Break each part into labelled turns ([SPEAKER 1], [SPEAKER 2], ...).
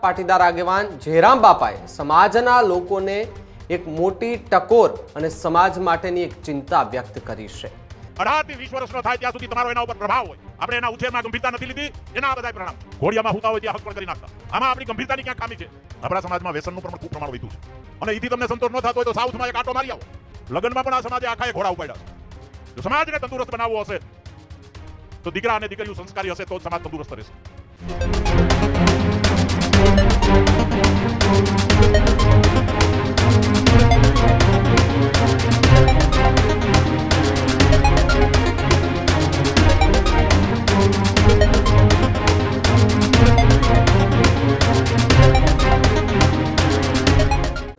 [SPEAKER 1] પાટીદાર આગેવાન જયરામ બાપાએ સમાજના લોકોને એક મોટી ટકોર અને સમાજ માટેની એક ચિંતા વ્યક્ત કરી છે।
[SPEAKER 2] 18 થી 20 વર્ષનો થાય ત્યાં સુધી તમારો એના ઉપર પ્રભાવ હોય, આપણે એના ઉછેરમાં ગંભીરતા નથી લીધી, એના આ બધાય પરિણામ ઘોડિયામાં હુતા હોય ત્યાં હક પણ કરી નાખતા। આમાં આપણી ગંભીરતાની ક્યાં ખામી છે? આપણા સમાજમાં વ્યસનનું પ્રમાણ ખૂબ પ્રમાણ વધ્યું છે અને એથી તમને સંતોષ ન થતો હોય તો સાઉથમાં એક આટો મારી આવો। લગ્નમાં પણ આ સમાજે આખા ઘોડા ઉપાડ્યા છે। જો સમાજને તંદુરસ્ત બનાવવો હશે તો દીકરા અને દીકરીઓ સંસ્કારી હશે તો જ સમાજ તંદુરસ્ત રહેશે।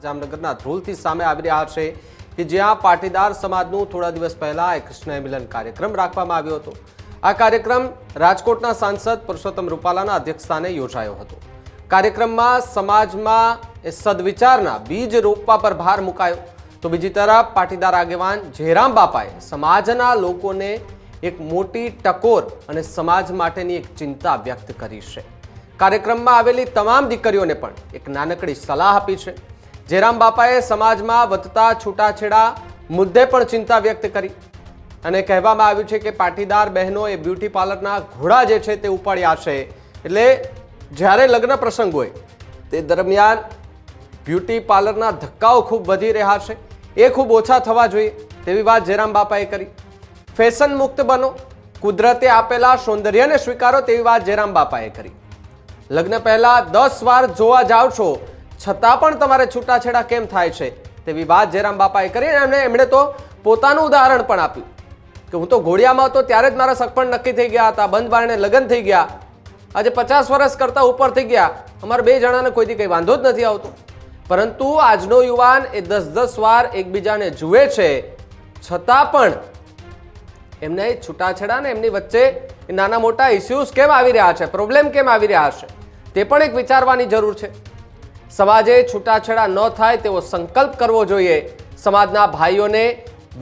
[SPEAKER 1] જામનગરના ધ્રોલથી સામે આવી રહ્યા છે કે જ્યાં પાટીદાર સમાજનું થોડા દિવસ પહેલા એક સ્નેહ મિલન કાર્યક્રમ રાખવામાં આવ્યો હતો। આ કાર્યક્રમ રાજકોટના સાંસદ પુરુષોત્તમ રૂપાલાના અધ્યક્ષસ્થાને યોજાયો હતો। કાર્યક્રમમાં સમાજમાં સદવિચારના બીજ રોપવા પર ભાર મુકાયો તો બીજી તરફ પાટીદાર આગેવાન જયરામ બાપાએ સમાજના લોકોને એક મોટી ટકોર અને સમાજ માટેની એક ચિંતા વ્યક્ત કરી છે। કાર્યક્રમમાં આવેલી તમામ દીકરીઓને પણ એક નાનકડી સલાહ આપી છે। જયરામ બાપાએ સમાજમાં વધતા છૂટાછેડા મુદ્દે પણ ચિંતા વ્યક્ત કરી અને કહેવામાં આવ્યું છે કે પાટીદાર બહેનો એ બ્યુટી પાર્લરના ઘોડા જે છે તે ઉપાડ્યા છે, એટલે જ્યારે લગ્ન પ્રસંગ હોય તે દરમિયાન બ્યુટી પાર્લરના ધક્કાઓ ખૂબ વધી રહ્યા છે, એ ખૂબ ઓછા થવા જોઈએ તેવી વાત જયરામ બાપાએ કરી। ફેશન મુક્ત બનો, કુદરતે આપેલા સૌંદર્યને સ્વીકારો તેવી વાત જયરામ બાપાએ કરી। લગ્ન પહેલા 10 વાર જોવા જાઓ છો છતાં પણ તમારે છૂટાછેડા કેમ થાય છે તેવી વાત જયરામ બાપાએ કરી અને એમણે તો પોતાનું ઉદાહરણ પણ આપ્યું કે હું તો ઘોડિયામાં હતો ત્યારે જ મારા સગપણ નક્કી થઈ ગયા હતા, બંધ બારણે લગ્ન થઈ ગયા, આજે 50 વર્ષ કરતા ઉપર થઈ ગયા, અમારા 2 જણાને કોઈથી કંઈ વાંધો જ નથી આવતો। પરંતુ આજનો યુવાન એ 10-10 વાર એકબીજાને જુએ છે છતાં પણ એમને છૂટાછેડા ને એમની વચ્ચે નાના મોટા ઇસ્યુઝ કેમ આવી રહ્યા છે, પ્રોબ્લેમ કેમ આવી રહ્યા છે તે પણ એક વિચારવાની જરૂર છે। સમાજે છૂટાછેડા ન થાય તેવો સંકલ્પ કરવો જોઈએ। સમાજના ભાઈઓને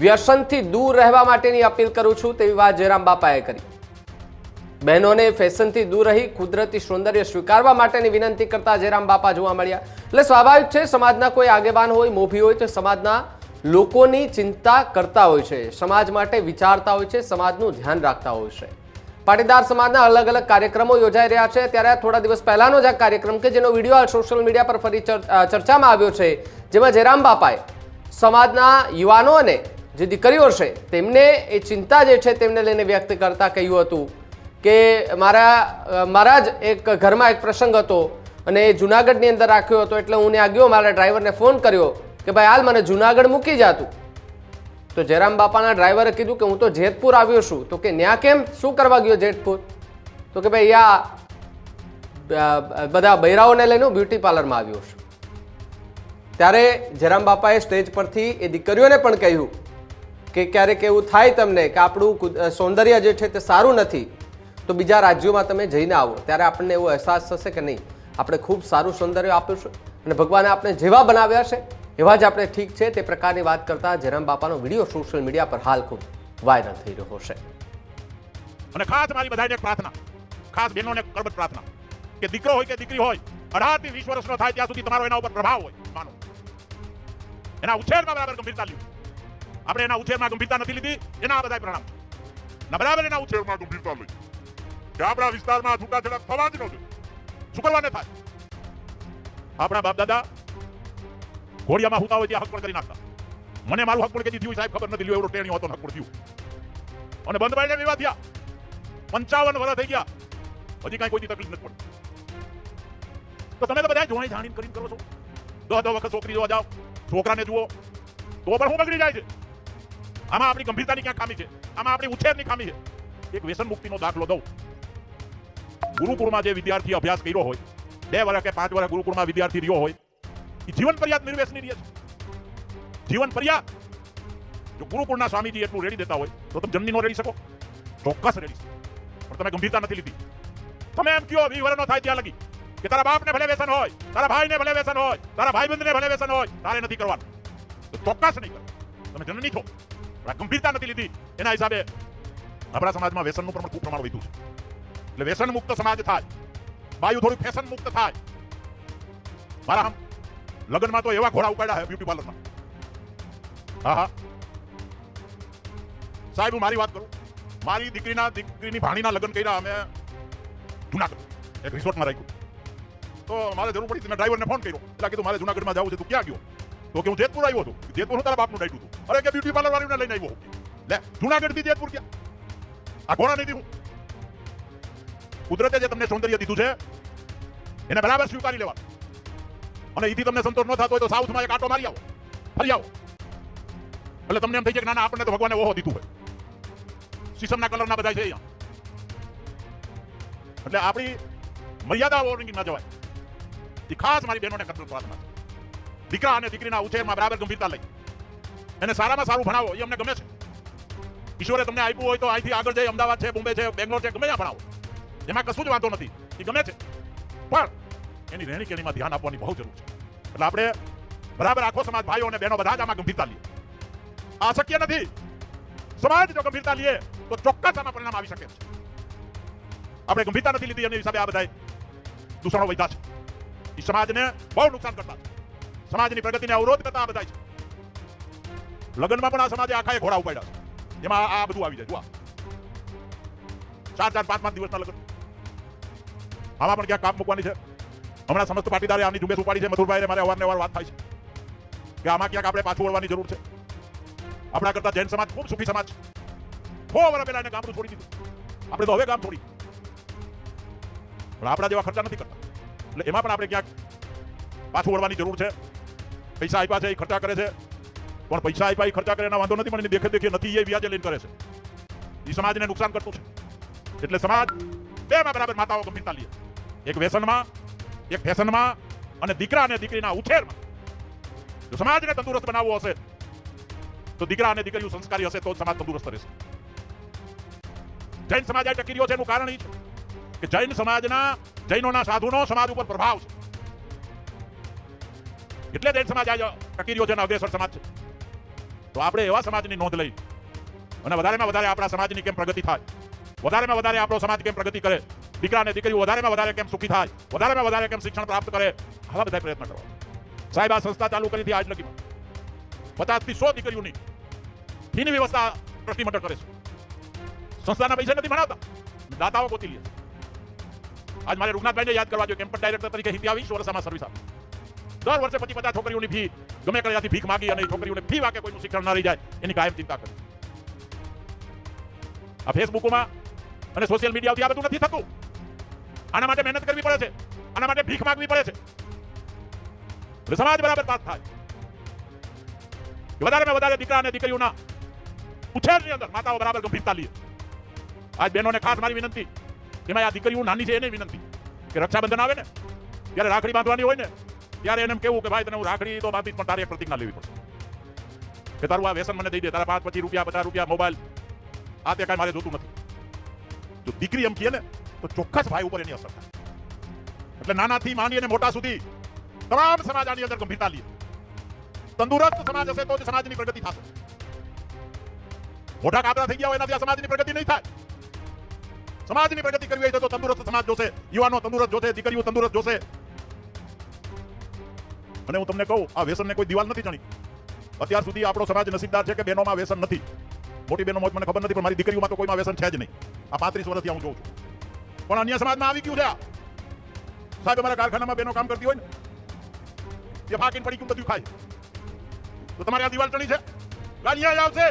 [SPEAKER 1] વ્યસનથી દૂર રહેવા માટેની અપીલ કરું છું તેવી વાત જયરામ બાપાએ કરી। બહેનોને ફેશનથી દૂર રહી કુદરતી સૌંદર્ય સ્વીકારવા માટેની વિનંતી કરતા જયરામ બાપા જોવા મળ્યા। એટલે સ્વાભાવિક છે સમાજના કોઈ આગેવાન હોય, મોભી હોય તો સમાજના લોકોની ચિંતા કરતા હોય છે, સમાજ માટે વિચારતા હોય છે, સમાજનું ધ્યાન રાખતા હોય છે। પાટીદાર સમાજના અલગ અલગ કાર્યક્રમો યોજાઈ રહ્યા છે, ત્યારે થોડા દિવસ પહેલાનો જ આ કાર્યક્રમ કે જેનો વિડીયો સોશિયલ મીડિયા પર ફરી ચર્ચામાં આવ્યો છે, જેમાં જયરામ બાપાએ સમાજના યુવાનો અને જે દીકરીઓ છે તેમને એ ચિંતા જે છે તેમને લઈને વ્યક્ત કરતા કહ્યું હતું કે મારા જ એક ઘરમાં એક પ્રસંગ હતો અને એ જુનાગઢની અંદર રાખ્યો હતો, એટલે હું ત્યાં ગયો, મારા ડ્રાઈવરને ફોન કર્યો કે ભાઈ હાલ મને જુનાગઢ મૂકી જાતું। તો જયરામ બાપાના ડ્રાઈવરે કીધું કે હું તો જેતપુર આવ્યો છું। તો કે ન્યા કેમ, શું કરવા ગયો જેતપુર? તો કે ભાઈ યા બધા બૈરાઓને લઈને બ્યુટી પાર્લરમાં આવ્યો છું। ત્યારે જયરામ બાપાએ સ્ટેજ પરથી એ દીકરીઓને પણ કહ્યું કે ક્યારેક એવું થાય તમને કે આપણું સૌંદર્ય જે છે તે સારું નથી તો બીજા રાજ્યોમાં તમે જઈને આવો, ત્યારે આપણને એવો અહેસાસ થશે કે નહીં આપણે ખૂબ સારું સૌંદર્ય આપ્યું છે અને ભગવાને આપણે જેવા બનાવ્યા છે એવા જ આપણે ઠીક છે, તે પ્રકારની વાત કરતા જયરામ બાપાનો વિડીયો સોશિયલ મીડિયા પર હાલ ખૂબ વાયરલ થઈ રહ્યો છે।
[SPEAKER 2] અને ખાસ મારી બધાને એક પ્રાર્થના, ખાસ બહેનોને કરબત પ્રાર્થના કે દીકરો હોય કે દીકરી હોય 18 થી 20 વર્ષનો થાય ત્યાં સુધી તમારો એના ઉપર પ્રભાવ હોય, માનો એના ઉછેરમાં બરાબર ગંભીરતા લીધી, આપણે એના ઉછેરમાં ગંભીરતા નથી લીધી, એના આ બધાય પરિણામ ના બરાબર એના ઉછેરમાં ગંભીરતા લઈ કે આપણા વિસ્તારમાં છૂટાછેડા થવા જ ન જોઈએ, શું કરવાને થાય? આપણા બાપ દાદા ઘોડિયામાં હુતા હોય ત્યાં હક પણ કરી નાખતા। મને મારું હક પણ કદી થયું સાહેબ ખબર નથી, લ્યો એવડો ટેણીઓ હતો હક પણ થયું અને બંધ બારણે વિવાદ થયા, 55 વર્ષ થઈ ગયા, હજી કાંઈ કોઈની તકલીફ નથી પડી। તો તમે તો બધા જોણી જાણીને કરીને કરો છો, 10 વખત છોકરી જોવા જાઓ, છોકરાને જુઓ તો પણ હું બગડી જાય છે। આમાં આપણી ગંભીરતાની ક્યાં ખામી છે? આમાં આપણી ઉછેરની ખામી છે। એક વ્યસન મુક્તિનો દાખલો દઉં, ગુરુકુળમાં જે વિદ્યાર્થી અભ્યાસ કર્યો હોય, 2 વર્ષ કે 5 વર્ષ ગુરુકુળમાં વિદ્યાર્થી રહ્યો હોય, એ જીવન પર્યાત નિર્વ્યસની રહે છે। જીવન પર્યાત જો ગુરુકુળના સ્વામીજી એટલું રેડી દેતા હોય તો તમે જન્મી નો રેડી શકો? ચોક્કસ રેડી શકો, પણ તમે ગંભીરતા નથી લીધી। તમે એમ કહો 20 વર્ષનો થાય ત્યાં લગી કે તારા બાપને ભલે વ્યસન હોય, તારા ભાઈને ભલે વ્યસન હોય, તારા ભાઈબંધને ભલે વ્યસન હોય, તારે નથી કરવાનું, તો ચોક્કસ નહીં કરો, તમે જન્મી છો, પણ ગંભીરતા નથી લીધી। એના હિસાબે આપણા સમાજમાં વ્યસનનું પ્રમાણ ખૂબ પ્રમાણ વધ્યું છે। એટલે વ્યસન મુક્ત સમાજ થાય, બાયુ થોડું ફેશન મુક્ત થાય, મારા આમ લગ્નમાં તો એવા ઘોડા ઉપાડ્યા છે બ્યુટી પાર્લરમાં. હા હા સાહેબ, હું મારી વાત કરું. મારી દીકરીની ભાણીના લગ્ન કર્યા અમે જુનાગઢ એક રિસોર્ટમાં રાખ્યું. તો મારે જરૂર પડી મેં ડ્રાઈવરને ફોન કર્યો. એટલે કીધું મારે જુનાગઢમાં જવું છે, તું ક્યાં ગયો? તો કે હું જેતપુર આવ્યો હતો. જેતપુર હું તારા બાપનું ડાયટું હતું. અરે કે બ્યુટી પાર્લર વાળીને લઈને આવ્યો. લે જુનાગઢથી જેતપુર ક્યાં? આ ઘોડા નહીં દીધું. કુદરતે જે તમને સૌંદર્ય દીધું છે એને બરાબર સ્વીકારી લેવા. અને એથી તમને સંતોષ ન થતો હોય તો સાઉથમાં એક આટો મારી આવો, ફરી આવો. એટલે તમને એમ થઈ જાય કે ના ના, આપણને તો ભગવાને ઓહો દીધું હોય. સીસમના કલરના બધા છે અહીંયા. એટલે આપણી મર્યાદા ઓળંગી ન જવાય. એ ખાસ મારી બહેનોને કરતો પ્રાર્થના છે. દીકરા અને દીકરીના ઉછેરમાં બરાબર ગંભીરતા લઈ એને સારામાં સારું ભણાવો. એ અમને ગમે છે. ઈશ્વરે તમને આપ્યું હોય તો અહીંથી આગળ જઈ અમદાવાદ છે, બોમ્બે છે, બેંગ્લોર છે, ગમે ત્યાં ભણાવો. એમાં કશું જ વાંધો નથી. એ ગમે છે, પણ એની રહેણી કેણીમાં ધ્યાન આપવાની બહુ જરૂર છે. એટલે આપણે બરાબર આખો સમાજ, ભાઈઓ અને બહેનો બધા જ આમાં ગંભીરતા લઈએ. આ શક્ય નથી. સમાજ જો ગંભીરતા લઈએ તો ચોક્કસ આમાં પરિણામ આવી શકે છે. આપણે ગંભીરતા નથી લીધી એની હિસાબે આ બધા દૂષણો વધ્યા છે. એ સમાજને બહુ નુકસાન કરતા છે. સમાજની પ્રગતિને અવરોધ કરતા આ બધા છે. લગ્નમાં પણ આ સમાજે આખા ઘોડા ઉપાડ્યા છે. એમાં આ બધું આવી જાય. જુઓ 4-4, 5-5 દિવસના લગ્ન. આમાં પણ ક્યાંક કાપ મૂકવાની છે. હમણાં સમસ્ત પાટીદારે આની ઝુંબેશ ઉપાડી છે. મથુરભાઈ મારે અવારનવાર વાત થાય છે કે આમાં ક્યાંક આપણે પાછું વળવાની જરૂર છે. આપણા કરતા જૈન સમાજ ખૂબ સુખી સમાજ છે. 6 વર્ષ પહેલા એને ગામડું છોડી દીધું. આપણે તો હવે ગામ છોડી, પણ આપણા જેવા ખર્ચા નથી કરતા. એટલે એમાં પણ આપણે ક્યાંક પાછું વળવાની જરૂર છે. પૈસા આપ્યા છે એ ખર્ચા કરે છે, પણ પૈસા આપ્યા એ ખર્ચા કરે એના વાંધો નથી, પણ એની દેખે નથી એ વ્યાજે લઈને કરે છે. એ સમાજને નુકસાન કરતું છે. એટલે સમાજ બેમાં બરાબર માતાઓ ગંભીરતા લે. એક વ્યસનમાં, એક ફેશનમાં અને દીકરા અને દીકરીના ઉછેરમાં. જો સમાજને તંદુરસ્ત બનાવવો હશે તો દીકરા અને દીકરીઓ સંસ્કારી હશે તો સમાજ તંદુરસ્ત રહેશે. જૈન સમાજ આ ટકી રહ્યો છે એનું કારણ એ છે કે જૈન સમાજના, જૈનોના સાધુનો સમાજ ઉપર પ્રભાવ છે. એટલે જૈન સમાજ આ ટકી રહ્યો છે અને અગ્રેસર સમાજ છે. તો આપણે એવા સમાજની નોંધ લઈ અને વધારેમાં વધારે આપણા સમાજની કેમ પ્રગતિ થાય, વધારેમાં વધારે આપણો સમાજ કેમ પ્રગતિ કરે, દીકરા અને દીકરીઓ વધારેમાં વધારે કેમ સુખી થાય, વધારેમાં વધારે કેમ શિક્ષણ પ્રાપ્ત કરે, આવા બધા પ્રયત્ન કરવા. સાહેબ આ સંસ્થા ચાલુ કરી હતી આજ લગીમાં 50 થી 100 દીકરીઓની ફીની વ્યવસ્થા ટ્રસ્ટી મંડળ કરે છે. સંસ્થાના પૈસા નથી ભણાવતા, દાતાઓ ગોતી લે છે. આજ મારે રૂગનાથભાઈને યાદ કરવા જોઈએ. કેમ્પસ ડાયરેક્ટર તરીકે હિત્યા 20 વર્ષમાં સર્વિસ આપી. દર વર્ષે 25-50 છોકરીઓની ફી ગમે ત્યાંથી ભીખ માગી અને છોકરીઓને ફી વાકે કોઈનું શિક્ષણ ના રહી જાય એની કાયમ ચિંતા કરી. આ ફેસબુકમાં અને સોશિયલ મીડિયાથી આ બધું નથી થતું. આના માટે મહેનત કરવી પડે છે. આના માટે ભીખ માંગવી પડે છે. એટલે સમાજ બરાબર પાસ થાય. વધારેમાં વધારે દીકરા અને દીકરીઓના ઉછેરની અંદર માતાઓ બરાબર ગંભીરતા લે. આજ બહેનોને ખાસ મારી વિનંતી, એમાં આ દીકરીઓ નાની છે એને વિનંતી કે રક્ષાબંધન આવે ને ત્યારે રાખડી બાંધવાની હોય ને ત્યારે એને કેવું કે ભાઈ તને હું રાખડી તો બાંધીશ, પણ તારે એક પ્રતિજ્ઞા લેવી પડશે કે તારું આ વ્યસન મને દઈ દે. તારા 5-25 રૂપિયા, 50 રૂપિયા, મોબાઈલ આ તે કાંઈ મારે જોતું નથી. જો દીકરી એમ કહે ને તો ચોક્કસ ભાઈ ઉપર એની અસર થાય. એટલે નાનાથી માંડી અને મોટા સુધી તમામ સમાજ આની અંદર ગંભીરતા લે. તંદુરસ્ત સમાજ હશે તો જ સમાજની પ્રગતિ થશે. મોટા કાબરા થઈ ગયા હોય એનાથી આ સમાજની પ્રગતિ નહીં થાય. સમાજની પ્રગતિ કરવી હોય તો તંદુરસ્ત સમાજ જોશે, યુવાનો તંદુરસ્ત જોશે, દીકરીઓ તંદુરસ્ત જોશે. અને હું તમને કહું, આ વ્યસનને કોઈ દિવાલ નથી ચણી. અત્યાર સુધી આપણો સમાજ નસીબદાર છે કે બહેનોમાં વ્યસન નથી. મોટી બહેનો મને ખબર નથી, પણ મારી દીકરીઓમાં તો કોઈમાં વ્યસન છે જ નહીં. આ 35 વર્ષથી હું જોઉં છું. પણ અન્ય સમાજમાં આવી ગયું છે. સાહેબ અમારા કારખાનામાં બહેનો કામ કરતી હોય ને એ ફાકીને પડી ગયું બધું ખાય તો તમારે આ દિવાલ ચણી છે, ગાલિયા આવશે.